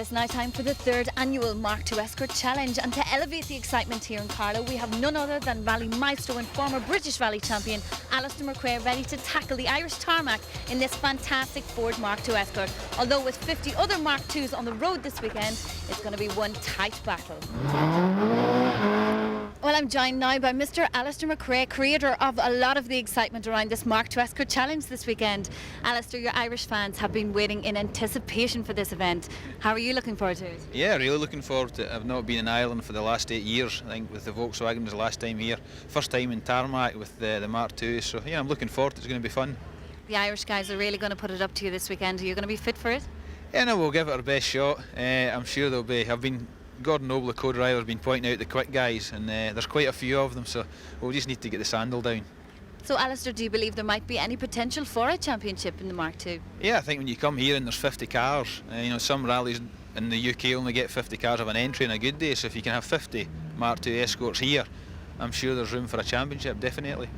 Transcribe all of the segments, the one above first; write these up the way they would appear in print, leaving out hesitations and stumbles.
It's now time for the third annual Mark II Escort Challenge, and to elevate the excitement here in Carlow, we have none other than rally maestro and former British rally champion Alister McRae ready to tackle the Irish tarmac in this fantastic Ford Mark II Escort. Although with 50 other Mark IIs on the road this weekend, it's going to be one tight battle. Well, I'm joined now by Mr. Alister McRae, creator of a lot of the excitement around this Mark II Escort Challenge this weekend. Alister, your Irish fans have been waiting in anticipation for this event. How are you looking forward to it? Yeah, really looking forward to it. I've not been in Ireland for the last 8 years. I think with the Volkswagen was the last time here. First time in tarmac with the Mark II, so yeah, I'm looking forward to it. It's going to be fun. The Irish guys are really going to put it up to you this weekend. Are you going to be fit for it? Yeah, no, we'll give it our best shot. I'm sure there'll be. Gordon Noble, the co-driver, has been pointing out the quick guys, and there's quite a few of them, so we'll just need to get the sandal down. So, Alister, do you believe there might be any potential for a championship in the Mark II? Yeah, I think when you come here and there's 50 cars, some rallies in the UK only get 50 cars of an entry on a good day, so if you can have 50 Mark II Escorts here, I'm sure there's room for a championship, definitely.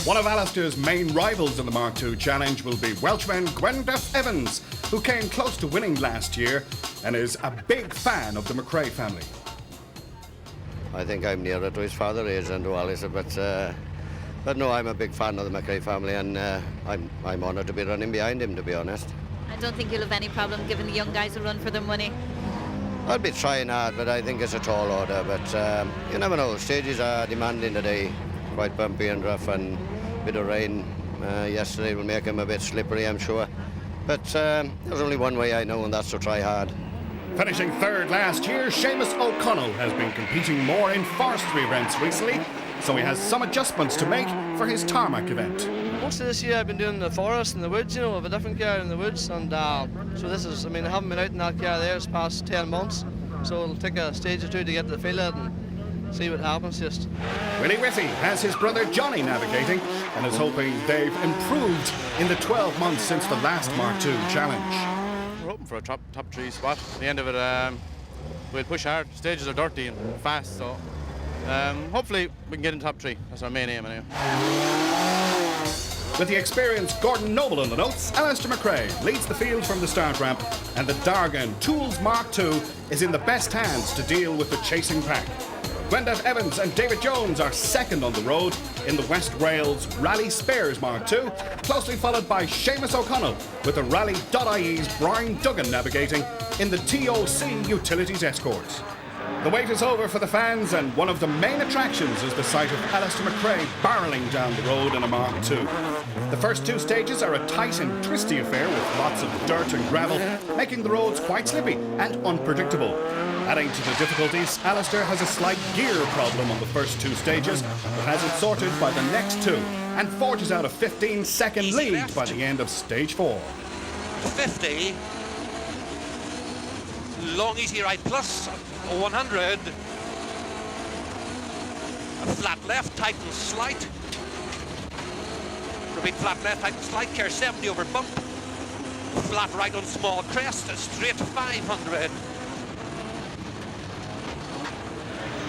One of Alister's main rivals in the Mark II Challenge will be Welshman Gwyneth Evans, who came close to winning last year and is a big fan of the McRae family. I think I'm nearer to his father age than to Alister, but no, I'm a big fan of the McRae family, and I'm honoured to be running behind him, to be honest. I don't think you'll have any problem giving the young guys a run for their money. I'll be trying hard, but I think it's a tall order, but you never know, stages are demanding today. Quite bumpy and rough, and a bit of rain yesterday will make him a bit slippery, I'm sure. But there's only one way I know, and that's to try hard. Finishing third last year, Seamus O'Connell has been competing more in forestry events recently, so he has some adjustments to make for his tarmac event. Most of this year I've been doing the forest and the woods, with a different car in the woods, and so this is, I haven't been out in that car there this past 10 months, so it'll take a stage or two to get to the feel of it and see what happens just. Willie Whitty has his brother Johnny navigating and is hoping they've improved in the 12 months since the last Mark II Challenge. We're hoping for a top 3 spot. At the end of it, we'll push hard. Stages are dirty and fast, so hopefully we can get in top 3. That's our main aim anyway. With the experienced Gordon Noble on the notes, Alister McRae leads the field from the start ramp, and the Dargan Tools Mark II is in the best hands to deal with the chasing pack. Gwyneth Evans and David Jones are second on the road in the West Rails Rally Spares Mark II, closely followed by Seamus O'Connell with the Rally.ie's Brian Duggan navigating in the TOC Utilities Escorts. The wait is over for the fans, and one of the main attractions is the sight of Alister McRae barrelling down the road in a Mark II. The first 2 stages are a tight and twisty affair with lots of dirt and gravel, making the roads quite slippy and unpredictable. Adding to the difficulties, Alister has a slight gear problem on the first 2 stages, but has it sorted by the next 2, and forges out a 15-second lead by the end of stage 4. 50, long easy right plus 100, a flat left, tighten slight, repeat flat left, tighten slight, care 70 over bump, flat right on small crest, straight 500.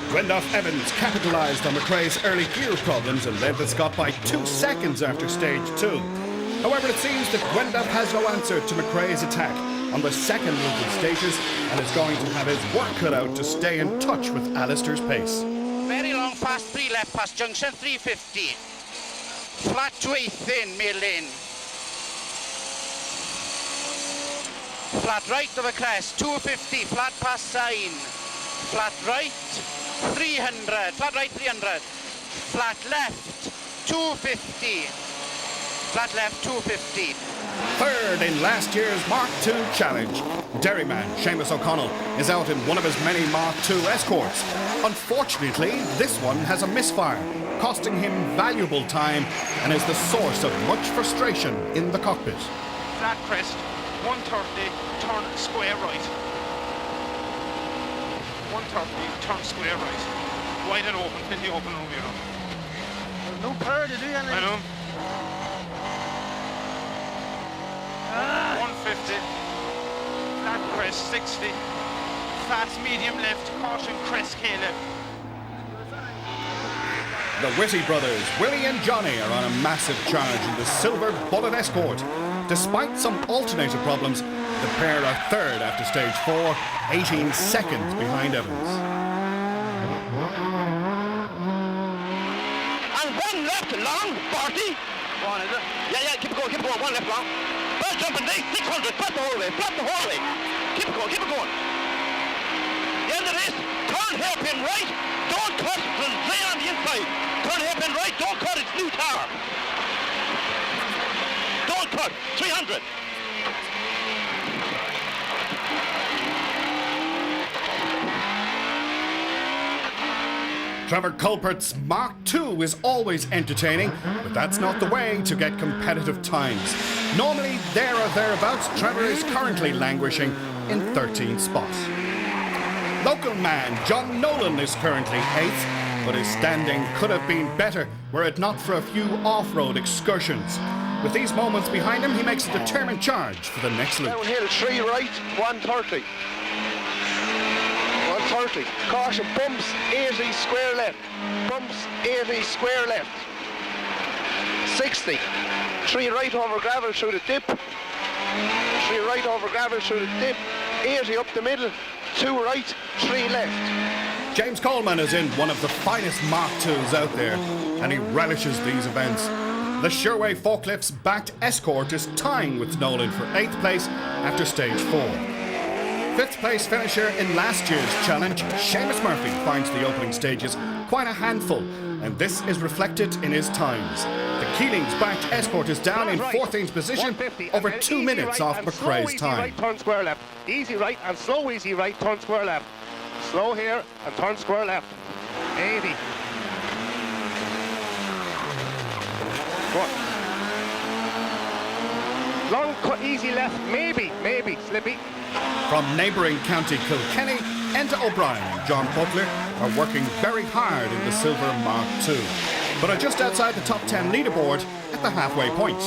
Gwyneth Evans capitalised on McRae's early gear problems and led the Scot by 2 seconds after stage 2. However, it seems that Gwyneth has no answer to McRae's attack on the second loop of stages, and is going to have his work cut out to stay in touch with Alister's pace. Very long past 3 left past junction 350. Flat to 8th in mid lane. Flat right of a crest 250, flat past sign. Flat right 300, flat right 300. Flat left 250. Flat left 250. Third in last year's Mark II Challenge, Derryman Seamus O'Connell is out in one of his many Mark II Escorts. Unfortunately, this one has a misfire, costing him valuable time and is the source of much frustration in the cockpit. Flat crest 130, turn square right. 130, turn square right. Wide and open, plenty open over here. There's no power to do anything. I know. 150, flat crest 60, fast medium left, caution crest K left. The Whitty brothers, Willie and Johnny, are on a massive charge in the Silver Bullet Escort. Despite some alternator problems, The pair are third after stage 4, 18 seconds behind Evans. And one left long, 40. One, is it? Yeah, keep it going, one left long. First jumping day, 600, flat the whole way. Keep it going. The end of this, turn hairpin right, don't cut, stay on the inside. Turn hairpin right, don't cut, it's new tower. Don't cut, 300. Trevor Culpert's Mark II is always entertaining, but that's not the way to get competitive times. Normally, there or thereabouts, Trevor is currently languishing in 13th spot. Local man John Nolan is currently 8th, but his standing could have been better were it not for a few off-road excursions. With these moments behind him, he makes a determined charge for the next loop. Downhill, 3 right, 130. 130. Caution, bumps, 80, square left. Bumps, 80, square left. 60. 3 right over gravel through the dip. 3 right over gravel through the dip. 80 up the middle. 2 right, 3 left. James Coleman is in one of the finest Mark IIs out there, and he relishes these events. The Sherway Forklifts backed Escort is tying with Nolan for 8th place after stage 4. 5th place finisher in last year's challenge, Seamus Murphy, finds the opening stages quite a handful, and this is reflected in his times. The Keelings backed Escort is down in 14th position, over 2 minutes off McRae's time. Right, turn square left. Easy right and slow easy right, turn square left. Slow here and turn square left. 80. Good. Long cut easy left, maybe, slippy. From neighbouring County Kilkenny, Enda O'Brien and John Butler are working very hard in the silver Mark II, but are just outside the top 10 leaderboard at the halfway point.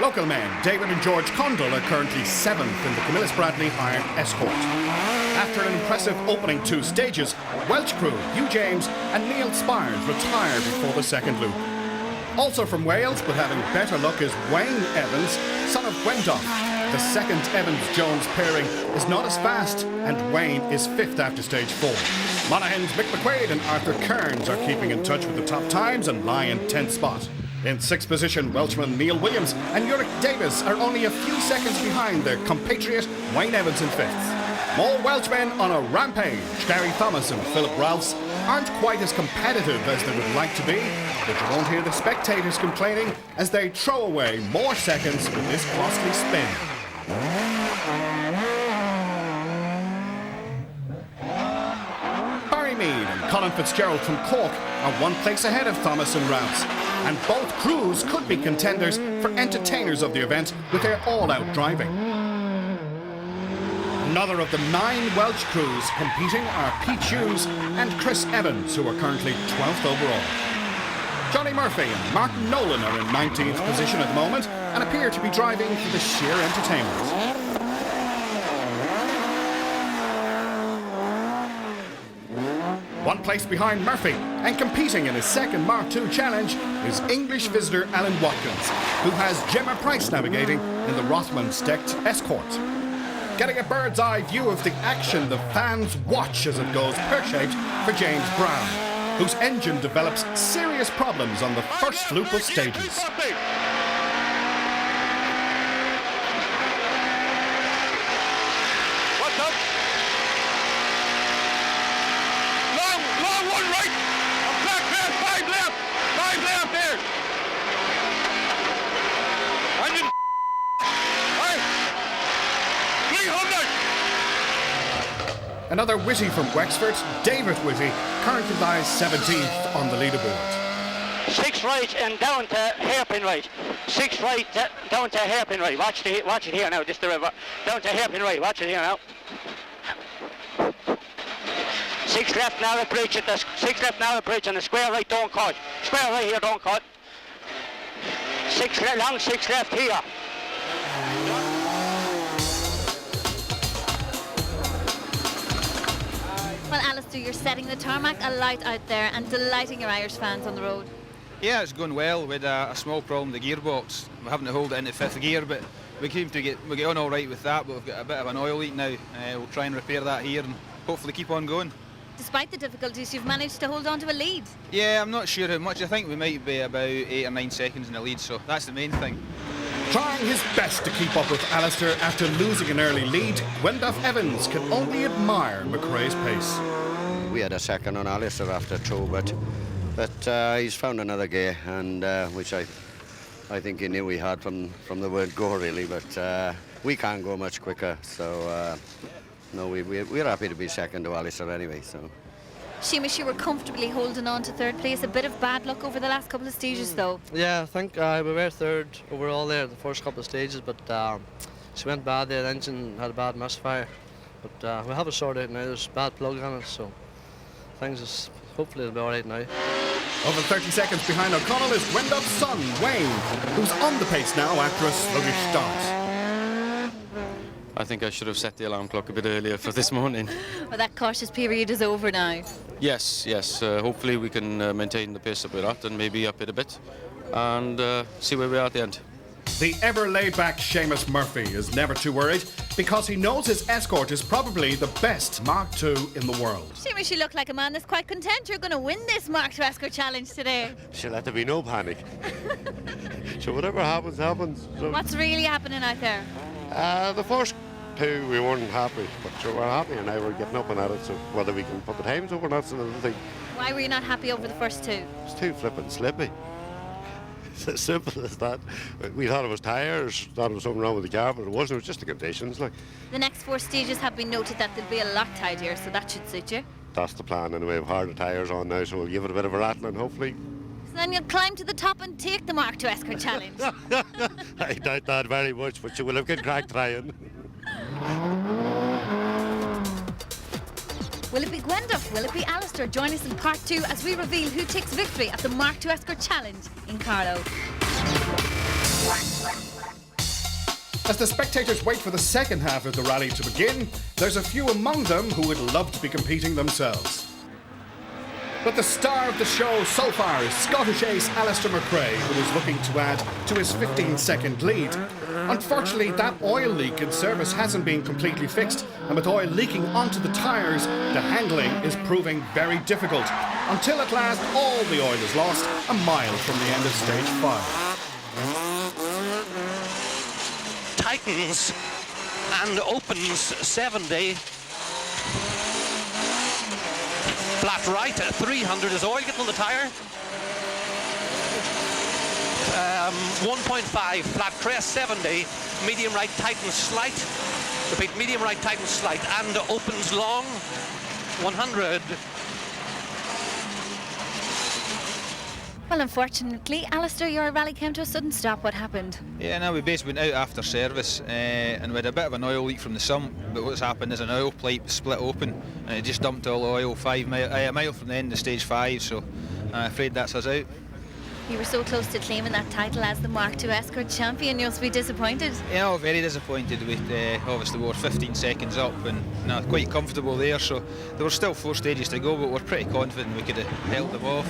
Local men David and George Condell are currently 7th in the Camillus Bradley hired Escort. After an impressive opening 2 stages, Welsh crew Hugh James and Neil Spires retire before the second loop. Also from Wales, but having better luck, is Wayne Evans, son of Gwendoff. The second Evans-Jones pairing is not as fast, and Wayne is 5th after stage 4. Monaghan's Mick McQuaid and Arthur Kearns are keeping in touch with the top times and lie in 10th spot. In 6th position, Welshman Neil Williams and Uric Davis are only a few seconds behind their compatriot Wayne Evans in 5th. More Welshmen on a rampage. Gary Thomas and Philip Ralphs aren't quite as competitive as they would like to be, but you won't hear the spectators complaining as they throw away more seconds with this costly spin. Barry Mead and Colin Fitzgerald from Cork are 1 place ahead of Thomas and Ralphs, and both crews could be contenders for entertainers of the event with their all-out driving. Another of the 9 Welsh crews competing are Pete Hughes and Chris Evans, who are currently 12th overall. Johnny Murphy and Martin Nolan are in 19th position at the moment and appear to be driving for the sheer entertainment. One place behind Murphy and competing in his second Mark II challenge is English visitor Alan Watkins, who has Gemma Price navigating in the Rothmans-decked Escort. Getting a bird's eye view of the action, the fans watch as it goes pear-shaped for James Brown, whose engine develops serious problems on the first loop of stages. What's up? Long one right. I'm back there, 5 left. 5 left there. I'm in. Right. 300. Another Whitty from Wexford, David Whitty, currently lies 17th on the leaderboard. 6 right and down to hairpin right. 6 right down to hairpin right. Watch it here now, just the river. Down to hairpin right. Watch it here now. 6 left now a bridge at the 6 left now a bridge and the square right don't cut. Square right here don't cut. 6 long 6 left here. Well, Alister, you're setting the tarmac alight out there and delighting your Irish fans on the road. Yeah, it's going well. We had a small problem with the gearbox. We're having to hold it into 5th gear, but we get on all right with that, but we've got a bit of an oil leak now. We'll try and repair that here and hopefully keep on going. Despite the difficulties, you've managed to hold on to a lead. Yeah, I'm not sure how much. I think we might be about 8 or 9 seconds in the lead, so that's the main thing. Trying his best to keep up with Alister after losing an early lead, Gwendoff Evans can only admire McRae's pace. We had a second on Alister after 2, but he's found another gear, and which I think he knew he had from the word go, really, but we can't go much quicker, so no, we're happy to be second to Alister anyway. So. Seamus, you were comfortably holding on to third place. A bit of bad luck over the last couple of stages, though. Yeah, I think we were third overall there the first couple of stages, but she went bad there. The engine had a bad misfire, but we have it sorted out now. There's a bad plug on it, so hopefully it'll be all right now. Over 30 seconds behind O'Connell is Gwendoff's son, Wayne, who's on the pace now after a sluggish start. I think I should have set the alarm clock a bit earlier for this morning. Well, that cautious period is over now. Yes. Hopefully we can maintain the pace that we're at and maybe up it a bit and see where we are at the end. The ever laid-back Seamus Murphy is never too worried because he knows his Escort is probably the best Mark II in the world. Seamus, you look like a man that's quite content you're going to win this Mark II Escort Challenge today. She'll have to be no panic. So whatever happens, happens. So, what's really happening out there? The first 2 we weren't happy, but sure, we're happy and now we're getting up and at it, so whether we can put the times over, that's another thing. Why were you not happy over the first 2? It's too flippin' slippy. It's as simple as that. We thought it was tyres, thought it was something wrong with the car, but it wasn't. It was just the conditions. Like. The next 4 stages have been noted that they'll be a lot tidier, so that should suit you. That's the plan anyway. We've harder tyres on now, so we'll give it a bit of a rattling, hopefully. So then you'll climb to the top and take the Mark II Escort Challenge. I doubt that very much, but you will have good crack trying. Will it be Gwendoff? Will it be Alister? Join us in part 2 as we reveal who takes victory at the Mark II Escort Challenge in Carlow. As the spectators wait for the second half of the rally to begin, there's a few among them who would love to be competing themselves. But the star of the show so far is Scottish ace Alister McRae, who is looking to add to his 15-second lead. Unfortunately, that oil leak in service hasn't been completely fixed, and with oil leaking onto the tyres, the handling is proving very difficult. Until at last, all the oil is lost, a mile from the end of stage 5. Tightens and opens 70. Flat right, 300 is oil getting on the tyre. 1.5, flat crest 70, medium right tightens slight. Repeat, medium right tightens slight and opens long 100. Well, unfortunately, Alister, your rally came to a sudden stop. What happened? Yeah, no, we basically went out after service and we had a bit of an oil leak from the sump, but what's happened is an oil pipe split open and it just dumped all the oil a mile from the end of stage 5, so I'm afraid that's us out. You were so close to claiming that title as the Mark II Escort champion. You must be disappointed. Yeah, very disappointed. We obviously were 15 seconds up and quite comfortable there, so there were still 4 stages to go, but we're pretty confident we could have held them off.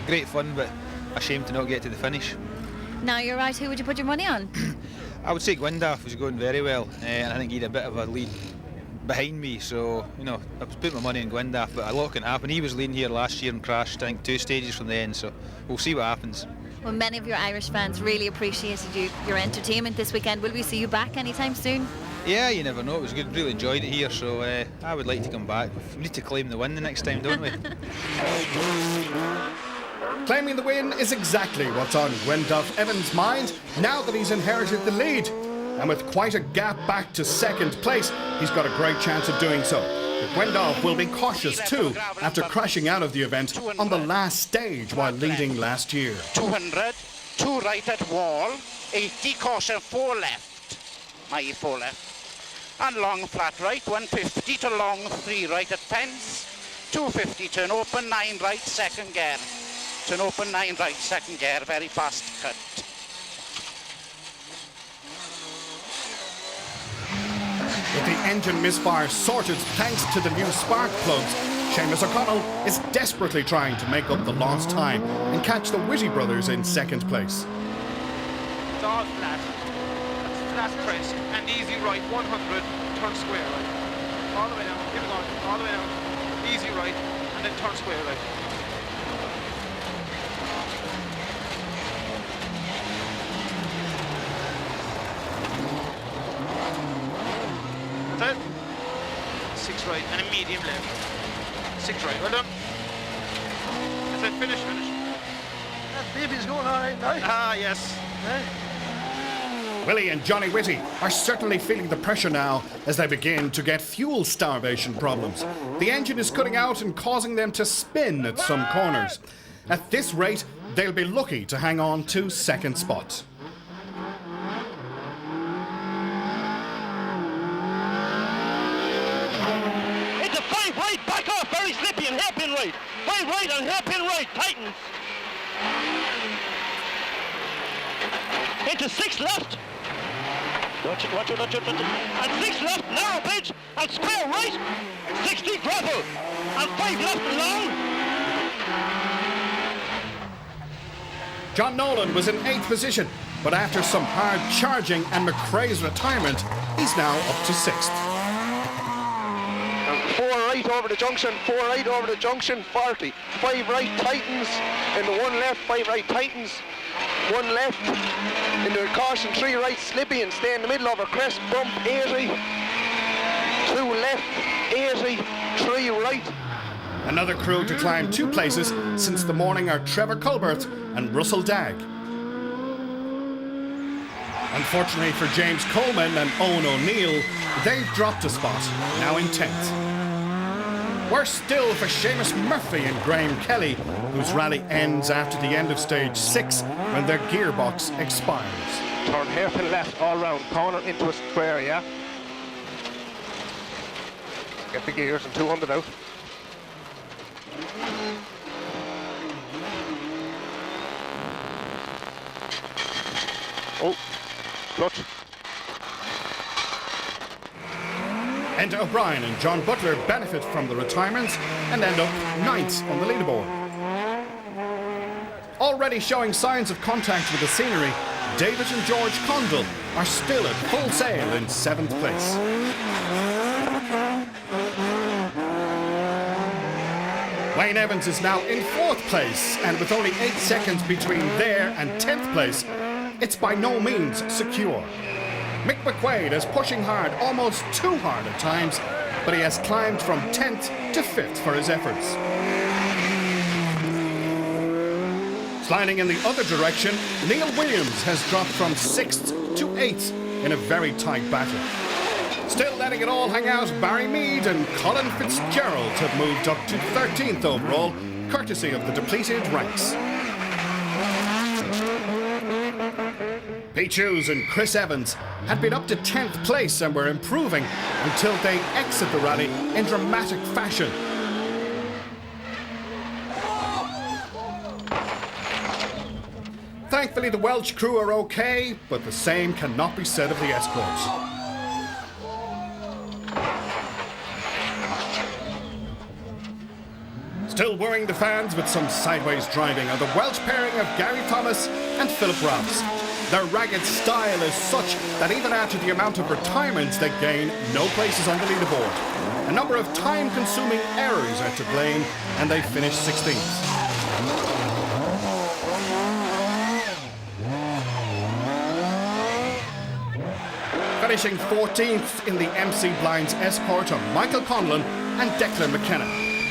Great fun, but a shame to not get to the finish. Now you're right, who would you put your money on? I would say Gwendoff was going very well, and I think he had a bit of a lead behind me, so I put my money on Gwendoff, but a lot can happen. He was leading here last year and crashed, I think, 2 stages from the end, so we'll see what happens. Well, many of your Irish fans really appreciated your entertainment this weekend. Will we see you back anytime soon? Yeah, you never know. It was good. Really enjoyed it here, so I would like to come back. We need to claim the win the next time, don't we? Claiming the win is exactly what's on Gwendoff Evans' mind now that he's inherited the lead. And with quite a gap back to second place, he's got a great chance of doing so. But Gwendoff will be cautious too after crashing out of the event on the last stage while leading last year. 200, 2 right at wall, 80 caution, 4 left. My 4 left. And long flat right, 150 to long 3 right at fence, 250 turn open, 9 right, second gear. Turn open, 9 right, second gear, very fast cut. With the engine misfire sorted thanks to the new spark plugs, Seamus O'Connell is desperately trying to make up the lost time and catch the Whitty brothers in second place. It's all flat. last crest, and easy right, 100, turn square right. All the way down, keep it going, all the way down. Easy right, and then turn square right. That's it. 6 right, and a medium left. 6 right, well done. That's it, finish. That baby's going all right now. Ah, yes. Willie and Johnny Whitty are certainly feeling the pressure now as they begin to get fuel starvation problems. The engine is cutting out and causing them to spin at some corners. At this rate, they'll be lucky to hang on to second spot. Into 5 right, back off, very slippy and hairpin right. 5 right and hairpin right, tightens. Into 6 left. Watch it. And 6 left, narrow bridge, and square right. 60 gravel, and 5 left and long. John Nolan was in 8th position, but after some hard charging and McRae's retirement, he's now up to 6th. And 4 right over the junction, 4 right over the junction, 40. 5 right tightens, and the 1 left, 5 right tightens. 1 left, into a caution, 3 right slippy and stay in the middle of a crest bump, 80. 2 left, 80, 3 right. Another crew to climb 2 places since the morning are Trevor Culbert and Russell Dagg. Unfortunately for James Coleman and Owen O'Neill, they've dropped a spot, now in 10th. Worse still for Seamus Murphy and Graham Kelly, whose rally ends after the end of stage 6 when their gearbox expires. Turn hairpin left all round, corner into a square, yeah? Get the gears and 200 out. Oh, clutch. Enda O'Brien and John Butler benefit from the retirements and end up 9th on the leaderboard. Already showing signs of contact with the scenery, David and George Condell are still at full sail in 7th place. Wayne Evans is now in 4th place, and with only 8 seconds between there and 10th place, it's by no means secure. Mick McQuaid is pushing hard, almost too hard at times, but he has climbed from 10th to 5th for his efforts. Sliding in the other direction, Neil Williams has dropped from 6th to 8th in a very tight battle. Still letting it all hang out, Barry Mead and Colin Fitzgerald have moved up to 13th overall, courtesy of the depleted ranks. Pete Hughes and Chris Evans had been up to 10th place and were improving until they exit the rally in dramatic fashion. Thankfully the Welsh crew are okay, but the same cannot be said of the Escorts. Still worrying the fans with some sideways driving are the Welsh pairing of Gary Thomas and Philip Rouse. Their ragged style is such that even after the amount of retirements they gain, no places on the leaderboard. A number of time-consuming errors are to blame, and they finish 16th. Finishing 14th in the MC Blinds Escort are Michael Conlon and Declan McKenna.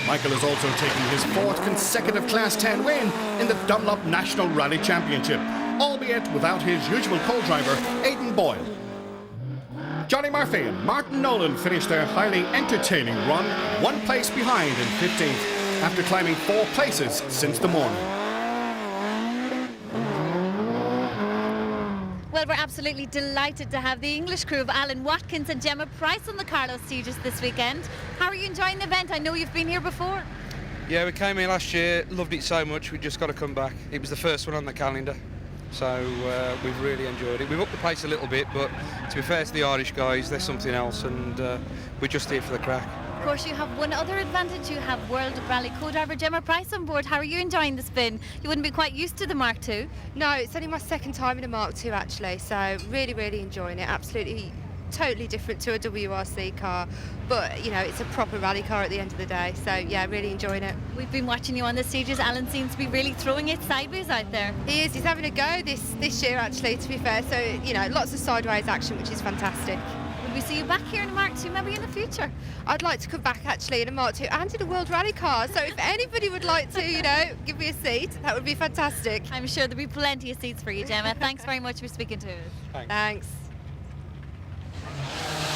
Michael has also taken his 4th consecutive Class 10 win in the Dunlop National Rally Championship, albeit without his usual co-driver, Aidan Boyle. Johnny Murphy and Martin Nolan finished their highly entertaining run 1 place behind in 15th after climbing 4 places since the morning. Well, we're absolutely delighted to have the English crew of Alan Watkins and Gemma Price on the Carlow stages this weekend. How are you enjoying the event? I know you've been here before. Yeah, we came here last year, loved it so much, we just got to come back. It was the first one on the calendar, so we've really enjoyed it. We've upped the pace a little bit, but to be fair to the Irish guys, they're something else, and we're just here for the crack. course, you have one other advantage. You have World Rally co-driver Gemma Price on board. How are you enjoying the spin? You wouldn't be quite used to the Mark II. No, it's only my second time in a Mark II actually, so really, really enjoying it. Absolutely, totally different to a WRC car, but you know, it's a proper rally car at the end of the day. So yeah, really enjoying it. We've been watching you on the stages. Alan seems to be really throwing it sideways out there. He is. He's having a go this year actually, to be fair. So you know, lots of sideways action, which is fantastic. Would we see you back here in a Mark II maybe in the future? I'd like to come back actually in a Mark II and in a World Rally car. So if anybody would like to, you know, give me a seat, that would be fantastic. I'm sure there'll be plenty of seats for you, Gemma. Thanks very much for speaking to us. Thanks.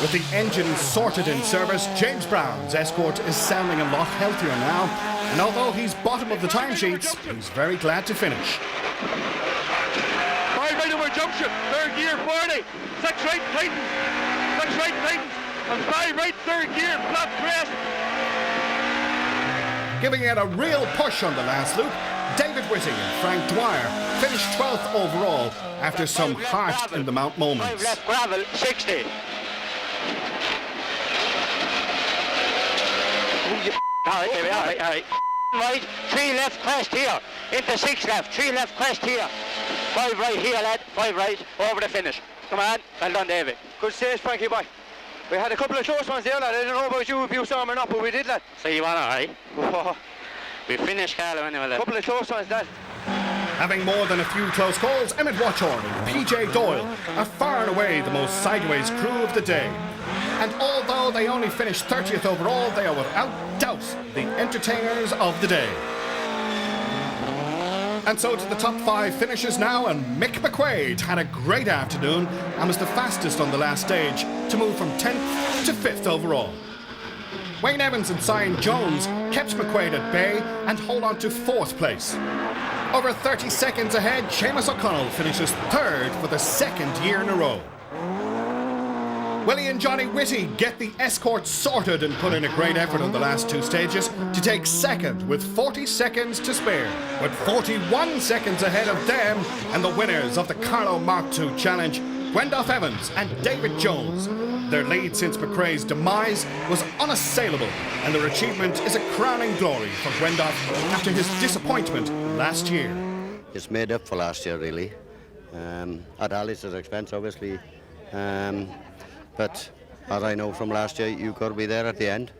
With the engine sorted in service, James Brown's Escort is sounding a lot healthier now. And although he's bottom of the timesheets, he's very glad to finish. 5 right over junction, 3rd gear 40, 6 right tightens, 6 right tightens, and 5 right 3rd gear, flat crest. Giving it a real push on the last loop, David Whitty and Frank Dwyer finished 12th overall after some heart-in-the-mouth moments. Left gravel, 60. All right. Right, 3 left crest here, into 6 left, 3 left crest here, 5 right here, lad, 5 right, over the finish. Come on, well done, David. Good stage, Frankie boy. We had a couple of close ones there, lad. I don't know about you if you saw them or not, but we did, lad. So you want all right? We finished Carlow anyway, lad. A couple of close ones, lad. Having more than a few close calls, Emmett Watchorn and PJ Doyle are far and away the most sideways crew of the day. And although they only finished 30th overall, they are without doubt the entertainers of the day. And so to the top 5 finishes now, and Mick McQuaid had a great afternoon and was the fastest on the last stage to move from 10th to 5th overall. Wayne Evans and Cyan Jones kept McQuaid at bay and hold on to 4th place. Over 30 seconds ahead, Seamus O'Connell finishes 3rd for the 2nd year in a row. Willie and Johnny Whitty get the Escort sorted and put in a great effort on the last 2 stages to take 2nd with 40 seconds to spare. But 41 seconds ahead of them and the winners of the Carlow Mark II Challenge, Gwendoff Evans and David Jones. Their lead since McRae's demise was unassailable, and their achievement is a crowning glory for Gwendoff after his disappointment last year. It's made up for last year, really. At Alice's expense, obviously. But as I know from last year, you've got to be there at the end.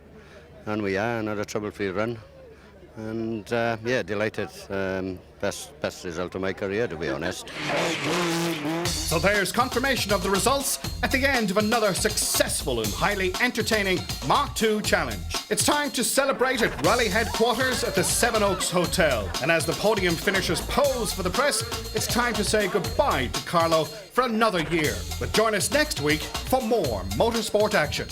And we are, another trouble-free run. And yeah, delighted. Best result of my career, to be honest. So there's confirmation of the results at the end of another successful and highly entertaining Mark II Challenge. It's time to celebrate at Rally headquarters at the Seven Oaks Hotel. And as the podium finishers pose for the press, it's time to say goodbye to Carlow for another year. But join us next week for more motorsport action.